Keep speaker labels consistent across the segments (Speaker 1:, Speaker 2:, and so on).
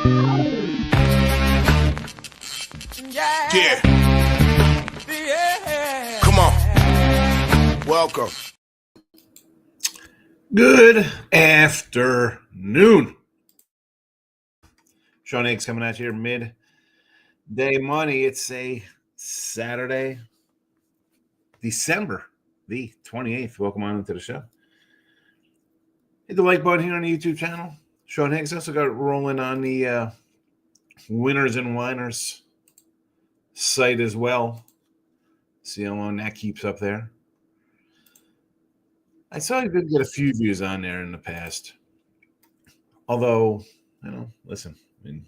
Speaker 1: Yeah. Come on. Welcome.
Speaker 2: Good afternoon. Sean Higgs coming at you here midday money. It's a Saturday, December the 28th. Welcome on into the show. Hit the like button here on the YouTube channel. Sean Higgs also got it rolling on the Whiners and Whiners site as well. See how long that keeps up there. I saw I did get a few views on there in the past. Although, listen, I mean,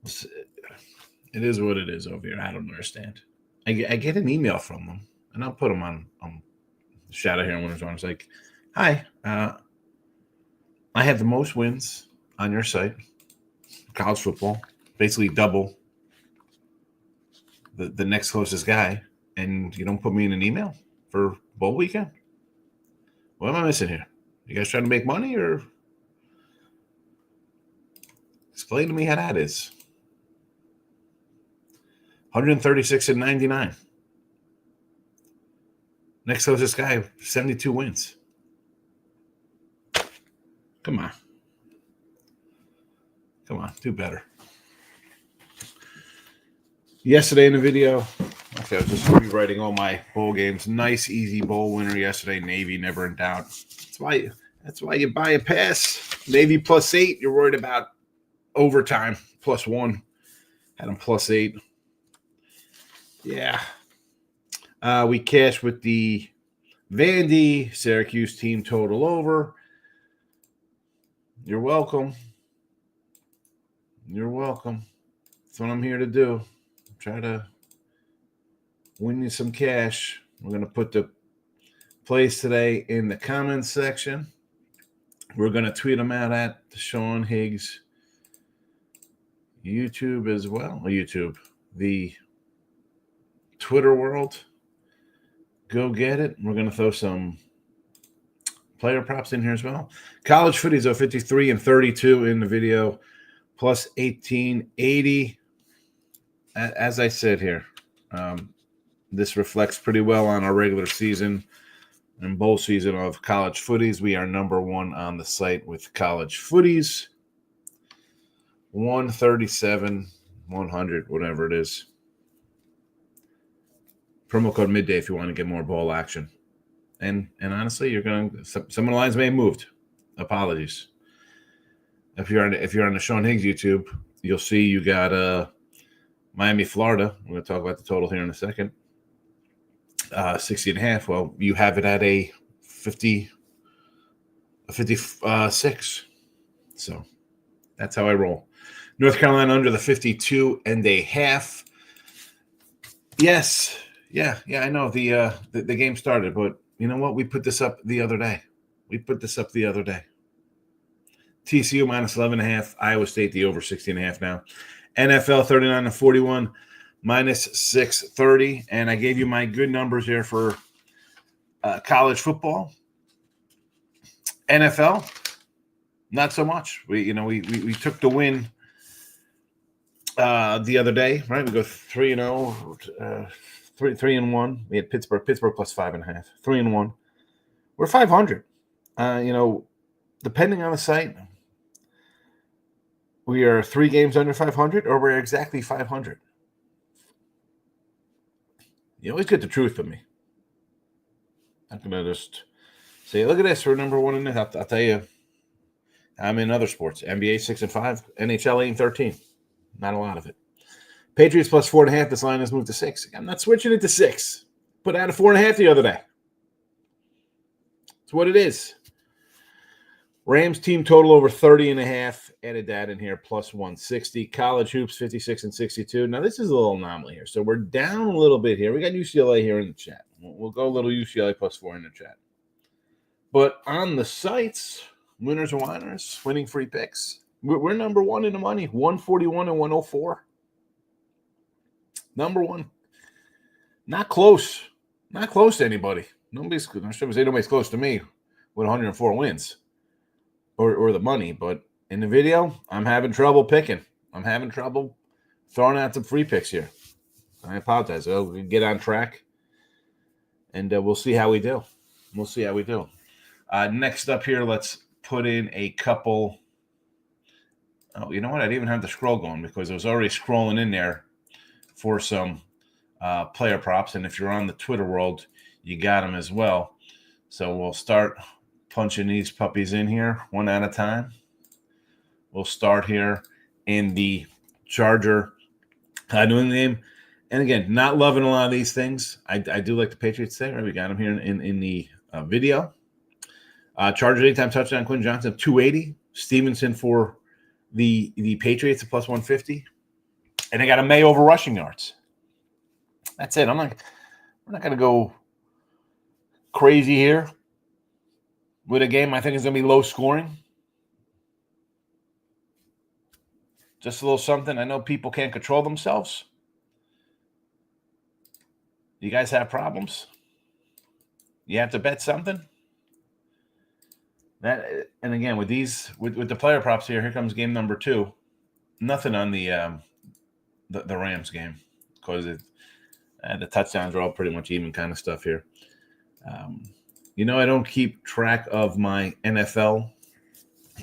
Speaker 2: it is what it is over here. I don't understand. I get an email from them, and I'll put them on shout out here on Winners on. It's like, hi, I have the most wins on your site, college football, basically double the next closest guy, and you don't put me in an email for bowl weekend? What am I missing here? You guys trying to make money, or explain to me how that is? 136-99. Next closest guy, 72 wins. Come on. Do better. Yesterday in the video, actually, I was just rewriting all my bowl games. Nice, easy bowl winner yesterday. Navy, never in doubt. That's why you buy a pass. Navy +8. You're worried about overtime +1. Had them +8. Yeah. We cashed with the Vandy Syracuse team total over. You're welcome. That's what I'm here to do. Try to win you some cash. We're going to put the plays today in the comments section. We're going to tweet them out at Sean Higgs YouTube as well. The Twitter world. Go get it. We're going to throw some player props in here as well. College footies are 53-32 in the video, plus 1880. As I said here, this reflects pretty well on our regular season and bowl season of college footies. We are number one on the site with college footies. 137, 100, whatever it is. Promo code midday if you want to get more bowl action. And honestly, some of the lines may have moved. Apologies. If you're on the Sean Higgs YouTube, you'll see you got Miami, Florida. I'm going to talk about the total here in a second. 60.5. Well, you have it at a 56. So that's how I roll. North Carolina under the 52.5. Yes. Yeah, I know the game started, but you know what? We put this up the other day. TCU -11.5. Iowa State the over 60.5 now. NFL 39-41 -630. And I gave you my good numbers here for college football. NFL, not so much. We took the win the other day, right? We go 3-0. 3-1. We had Pittsburgh +5.5. 3-1. We're 500. Depending on the site, we are 3 games under 500, or we're exactly 500. You always get the truth of me. I'm gonna just say, look at this. We're number one in this. I'll tell you, I'm in other sports. NBA 6-5, NHL 8-13. Not a lot of it. Patriots +4.5. This line has moved to 6. I'm not switching it to 6. Put out a 4.5 the other day. It's what it is. Rams team total over 30.5. Added that in here, +160. College hoops 56-62. Now this is a little anomaly here. So we're down a little bit here. We got UCLA here in the chat. We'll go a little UCLA +4 in the chat. But on the sites, Winners and Whiners, winning free picks. We're number one in the money, 141 and 104. Number one. Not close. Not close to anybody. Nobody's close to me with 104 wins or the money, but In the video, I'm having trouble picking. I'm having trouble throwing out some free picks here. I apologize. We'll get on track, and we'll see how we do. Next up here, let's put in a couple. Oh, you know what? I didn't even have the scroll going because I was already scrolling in there for some player props. And if you're on the Twitter world, you got them as well. So we'll start punching these puppies in here one at a time. We'll start here in the Charger New England game. And again, not loving a lot of these things. I do like the Patriots there. We got them here in the video. Chargers anytime touchdown, Quinn Johnson, 280. Stevenson for the Patriots at plus 150. And I got a May over rushing yards. That's it. We're not going to go crazy here with a game I think is going to be low scoring. Just a little something. I know people can't control themselves. You guys have problems. You have to bet something. And again, with the player props here comes game number 2. Nothing on the Rams game because the touchdowns are all pretty much even kind of stuff here. I don't keep track of my NFL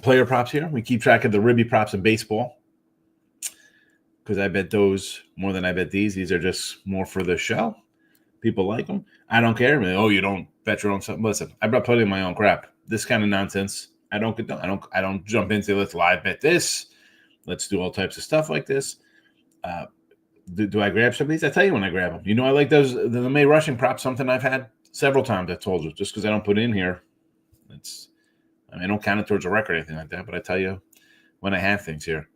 Speaker 2: player props here. We keep track of the Ribby props in baseball because I bet those more than I bet these. These are just more for the show. People like them. I don't care. You don't bet your own stuff. Listen, I bet plenty of my own crap. This kind of nonsense, I don't jump into let's live bet this. Let's do all types of stuff like this. Do I grab some of these? I tell you when I grab them. I like those the May rushing prop. Something I've had several times. I told you just because I don't put it in here. I don't count it towards a record or anything like that. But I tell you when I have things here.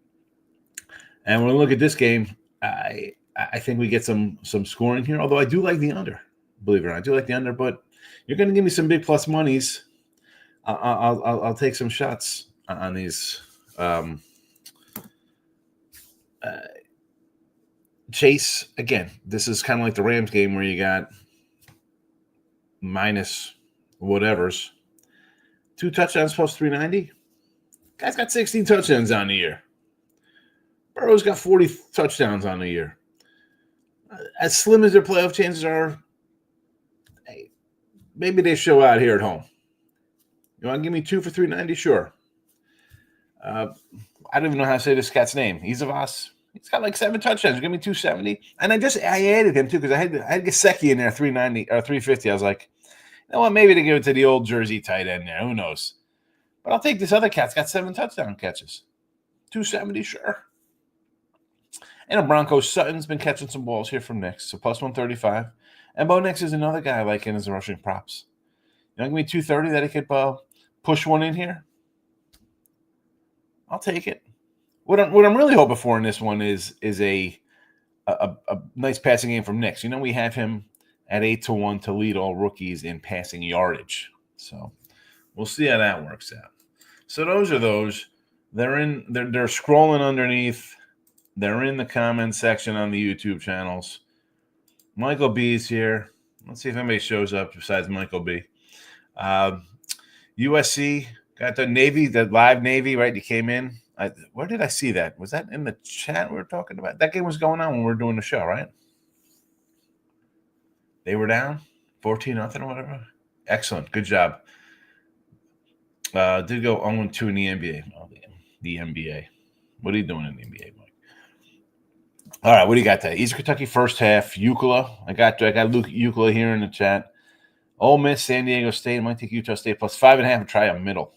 Speaker 2: And when we look at this game, I think we get some scoring here. Although I do like the under. Believe it or not, I do like the under. But you're going to give me some big plus monies. I'll take some shots on these. Chase, again, this is kind of like the Rams game where you got minus whatevers. 2 touchdowns plus 390. Guy's got 16 touchdowns on the year. Burrow's got 40 touchdowns on the year. As slim as their playoff chances are, hey, maybe they show out here at home. You want to give me 2 for 390? Sure. I don't even know how to say this cat's name. Izavas. He's got like 7 touchdowns. Give me 270. And I added him too because I had Gesicki in there 390 or 350. I was like, you know what? Maybe to give it to the old Jersey tight end there. Who knows? But I'll take this other cat's got 7 touchdown catches. 270, sure. And a Broncos Sutton's been catching some balls here from Nix. So plus 135. And Bo Nix is another guy I like in his rushing props. Give me 230 that he could push one in here. I'll take it. What I'm really hoping for in this one is a nice passing game from Nix. We have him at 8-1 to lead all rookies in passing yardage. So we'll see how that works out. So those are those. They're scrolling underneath. They're in the comment section on the YouTube channels. Michael B's here. Let's see if anybody shows up besides Michael B. USC got the Navy, the live Navy, right? You came in. Where did I see that? Was that in the chat we were talking about? That game was going on when we were doing the show, right? They were down 14-0 or whatever. Excellent. Good job. Did go 0-2 in the NBA. Oh, the NBA. What are you doing in the NBA, Mike? All right, what do you got today? East Kentucky first half. Euclid. I got Luke Euclid here in the chat. Ole Miss, San Diego State. Might take Utah State plus 5.5 and try a middle.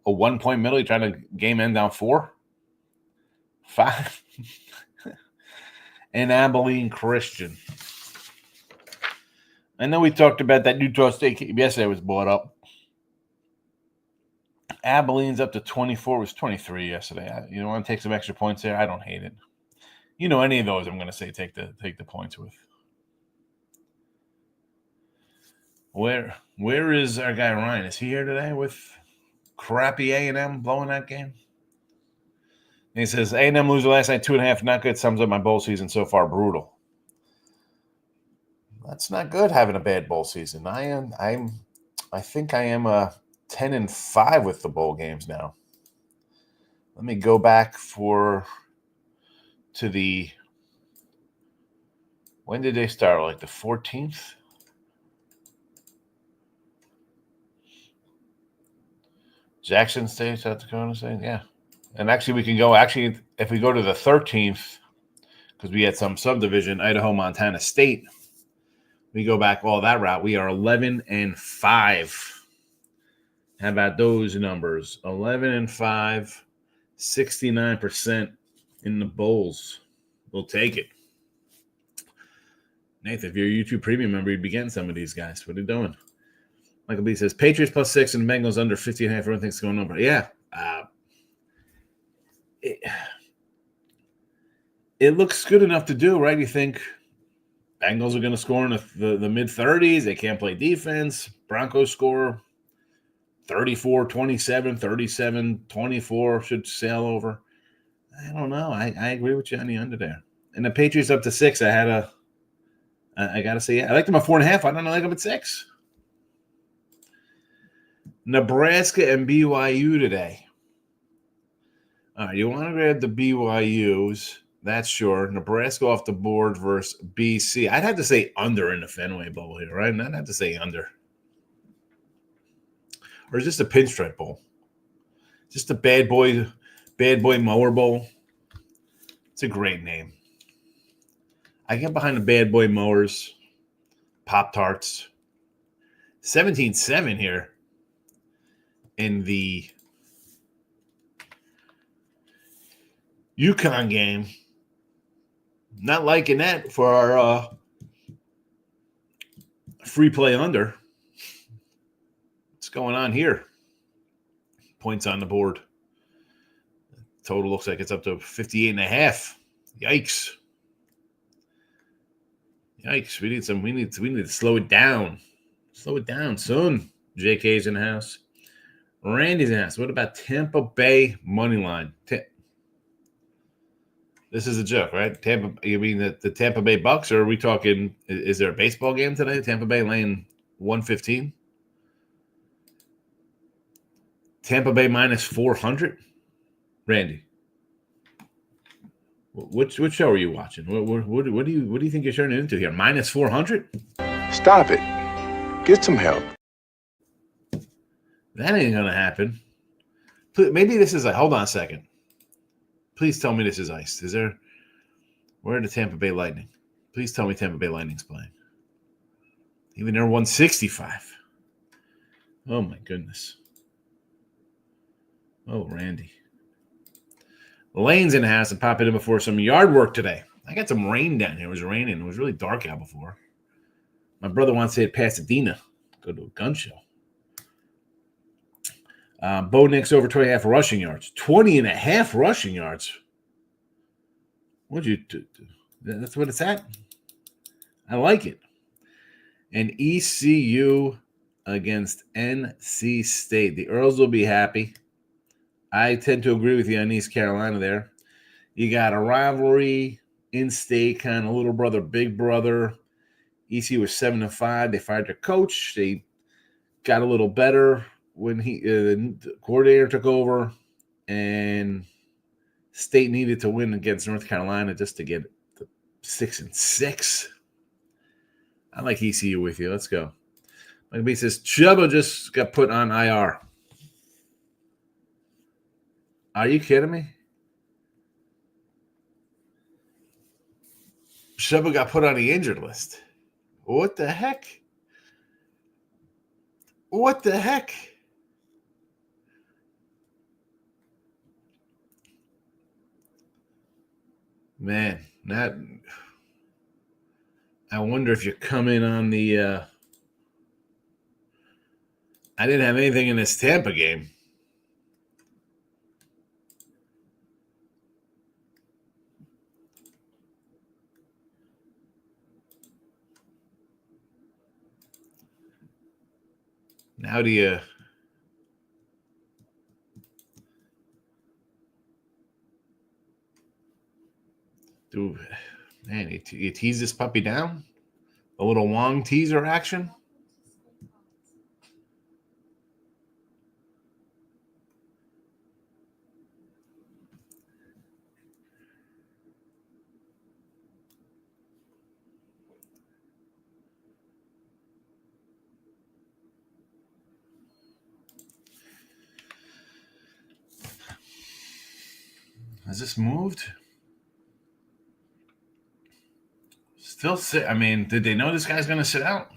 Speaker 2: A 1-point middle. You trying to game end down 4? 5. And Abilene Christian. I know we talked about that Utah State game yesterday was brought up. Abilene's up to 24. It was 23 yesterday. You want to take some extra points there? I don't hate it. Any of those I'm going to say take the points with. Where is our guy Ryan? Is he here today with crappy A&M blowing that game? And he says A&M loser last night 2.5, not good. Sums up my bowl season so far, brutal. That's not good having a bad bowl season. I think I am 10-5 with the bowl games now. Let me go back to the, when did they start? Like the 14th? Jackson State, South Dakota State, yeah. And actually, we can go, if we go to the 13th, because we had some subdivision, Idaho, Montana State, we go back all that route. We are 11-5. How about those numbers? 11-5, 69% in the bowls. We'll take it. Nathan, if you're a YouTube premium member, you'd be getting some of these guys. What are you doing? Michael B says, Patriots +6 and Bengals under 50.5. Everyone thinks it's going over. Yeah. It looks good enough to do, right? You think Bengals are going to score in the mid-30s. They can't play defense. Broncos score 34-27, 37-24, should sail over. I don't know. I agree with you on the under there. And the Patriots up to 6. I got to say, yeah. I like them at 4.5. I don't like them at 6. Nebraska and BYU today. All right, you want to grab the BYUs. That's sure. Nebraska off the board versus BC. I'd have to say under in the Fenway Bowl here, right? I'd have to say under. Or is this a Pinstripe Bowl? Just a bad boy mower bowl. It's a great name. I get behind the bad boy mowers, Pop-Tarts. 17-7 here in the UConn game. Not liking that for our free play under. What's going on here? Points on the board. Total looks like it's up to 58.5. Yikes. Yikes. We need to slow it down. Slow it down soon. JK's in the house. Randy's in the house. What about Tampa Bay money line? This is a joke, right? You mean the Tampa Bay Bucks, or are we talking, is there a baseball game today? Tampa Bay laying 115? Tampa Bay minus 400? Randy, which show are you watching? What do you think you're turning into here? Minus 400?
Speaker 1: Stop it. Get some help.
Speaker 2: That ain't gonna happen. Maybe this is hold on a second. Please tell me this is iced. Where are the Tampa Bay Lightning? Please tell me Tampa Bay Lightning's playing. Even they're 165. Oh my goodness. Oh, Randy. Lane's in the house and popping in before some yard work today. I got some rain down here. It was raining. It was really dark out before. My brother wants to hit Pasadena. Go to a gun show. Bo Nix over 20.5 rushing yards. 20.5 rushing yards. What'd you do? That's what it's at. I like it. And ECU against NC State. The Earls will be happy. I tend to agree with you on East Carolina there. You got a rivalry, in-state kind of little brother, big brother. ECU was 7-5. They fired their coach. They got a little better when the coordinator took over, and State needed to win against North Carolina just to get the 6-6. I like ECU with you. Let's go. Mike B says Chubba just got put on IR. Are you kidding me? Chubba got put on the injured list. What the heck? What the heck? Man, I wonder if you're coming on the I didn't have anything in this Tampa game. Now do you man, you tease this puppy down? A little Wong teaser action? Has this moved? Still sit. I mean, did they know this guy's going to sit out?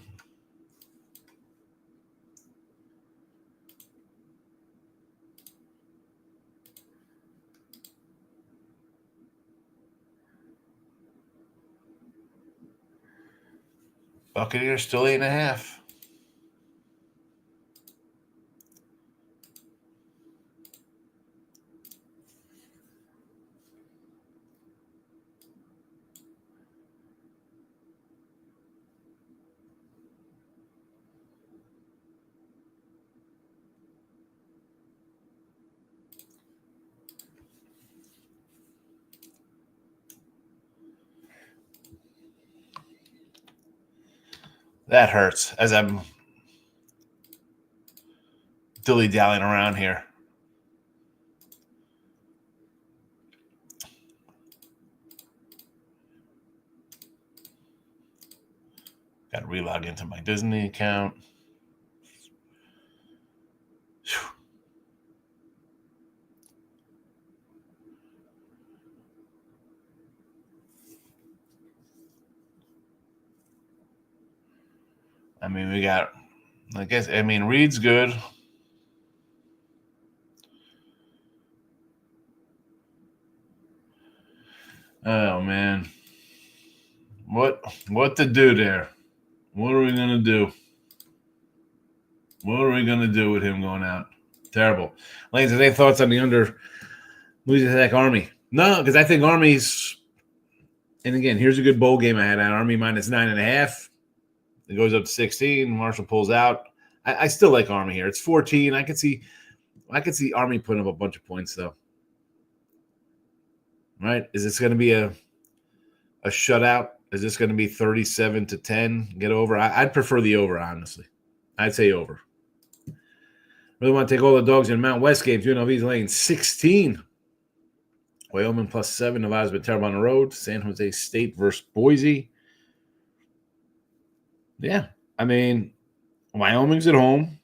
Speaker 2: Buccaneers still 8.5. That hurts as I'm dilly-dallying around here. Got to relog into my Disney account. Whew. I mean, we got, Reed's good. Oh, man. What to do there? What are we going to do? What are we going to do with him going out? Terrible. Lance, any thoughts on the under Louisiana Tech Army? No, because I think Army's, and again, here's a good bowl game I had at Army minus 9.5. It goes up to 16. Marshall pulls out. I still like Army here. It's 14. I could see Army putting up a bunch of points, though. Right? Is this going to be a shutout? Is this going to be 37-10? Get over? I'd prefer the over, honestly. I'd say over. Really want to take all the dogs in Mount West games. UNLV's laying 16. Wyoming plus 7. Nevada's been terrible on the road. San Jose State versus Boise. Yeah. I mean, Wyoming's at home.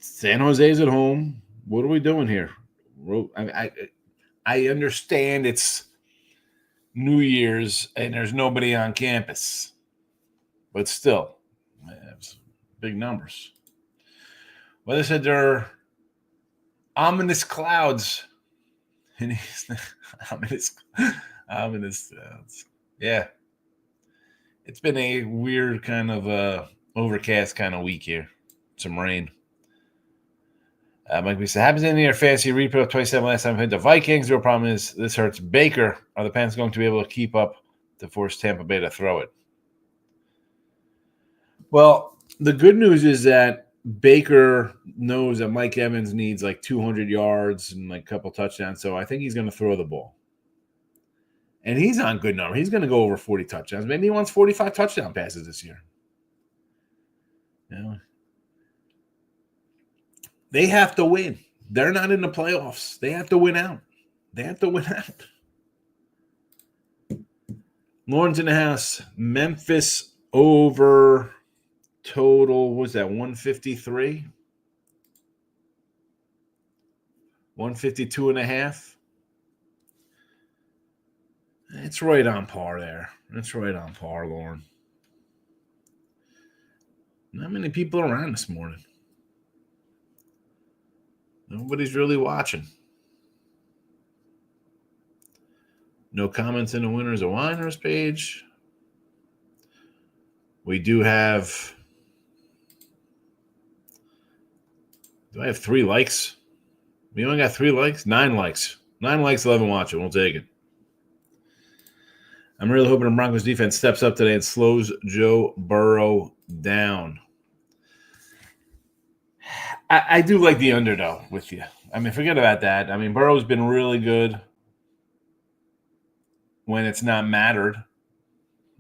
Speaker 2: San Jose's at home. What are we doing here? I understand it's New Year's and there's nobody on campus. But still, it's big numbers. Well, they said there are ominous clouds. And ominous clouds. Yeah. It's been a weird kind of overcast kind of week here. Some rain. Mike, we said, happens in the year fantasy replay 27 last time I hit the Vikings. The real problem is this hurts Baker. Are the Panthers going to be able to keep up to force Tampa Bay to throw it? Well, the good news is that Baker knows that Mike Evans needs like 200 yards and like a couple touchdowns. So I think he's going to throw the ball. And he's on good number. He's going to go over 40 touchdowns. Maybe he wants 45 touchdown passes this year. Yeah. They have to win. They're not in the playoffs. They have to win out. Lauren's in the house. Memphis over total, what was that, 153? 152.5. It's right on par there. It's right on par, Lauren. Not many people around this morning. Nobody's really watching. No comments in the Winners of Whiners page. We do have... Do I have 3 likes? We only got 3 likes? 9 likes. 9 likes, 11 watching. We'll take it. I'm really hoping the Broncos defense steps up today and slows Joe Burrow down. I do like the under, though, with you. I mean, forget about that. I mean, Burrow's been really good when it's not mattered.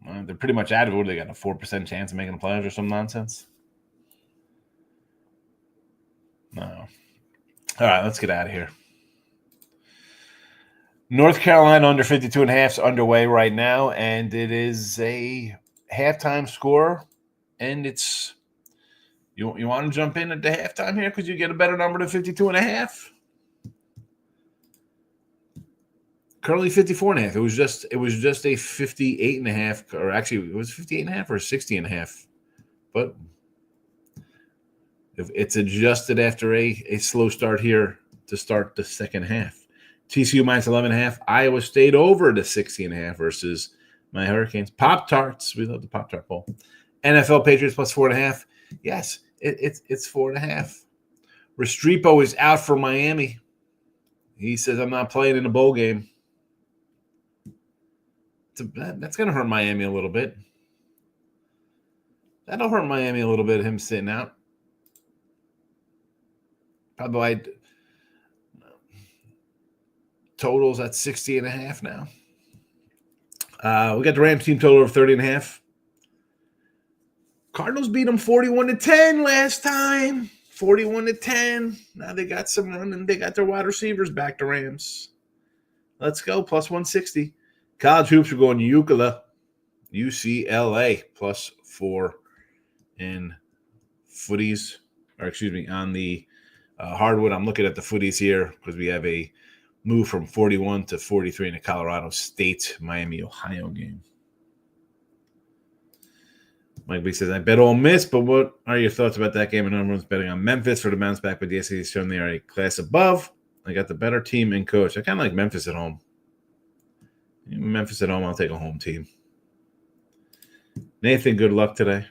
Speaker 2: They're pretty much out of it. They got a 4% chance of making the playoffs or some nonsense. No. All right, let's get out of here. North Carolina under 52.5 is underway right now, and it is a halftime score, and it's you want to jump in at the halftime here because you get a better number than 52.5? currently 54.5. It was just a 58.5, or actually it was 58.5 or 60.5. But if it's adjusted after a slow start here to start the second half. TCU minus 11.5. Iowa State over to 60.5 versus my Hurricanes. Pop-Tarts. We love the Pop-Tart Bowl. NFL Patriots plus 4.5. Yes, it's 4.5. Restrepo is out for Miami. He says, I'm not playing in a bowl game. That's going to hurt Miami a little bit. That'll hurt Miami a little bit, him sitting out. Probably totals at 60.5 now. We got the Rams team total of 30.5. Cardinals beat them 41-10 last time. 41-10. Now they got some running. They got their wide receivers back, the Rams. Let's go. Plus 160. College hoops are going UCLA plus 4 in footies. Or excuse me, on the hardwood. I'm looking at the footies here because we have a move from 41 to 43 in the Colorado State, Miami, Ohio game. Mike B says, I bet Ole Miss, but what are your thoughts about that game? And everyone's betting on Memphis for the bounce back, but the SEC has shown they are a class above. I got the better team and coach. I kind of like Memphis at home. Memphis at home, I'll take a home team. Nathan, good luck today.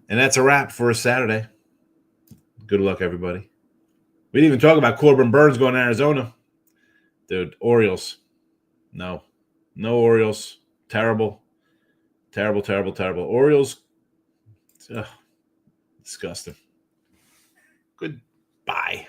Speaker 2: And that's a wrap for a Saturday. Good luck, everybody. We didn't even talk about Corbin Burns going to Arizona. Dude, Orioles. No Orioles. Terrible. Orioles, disgusting. Goodbye.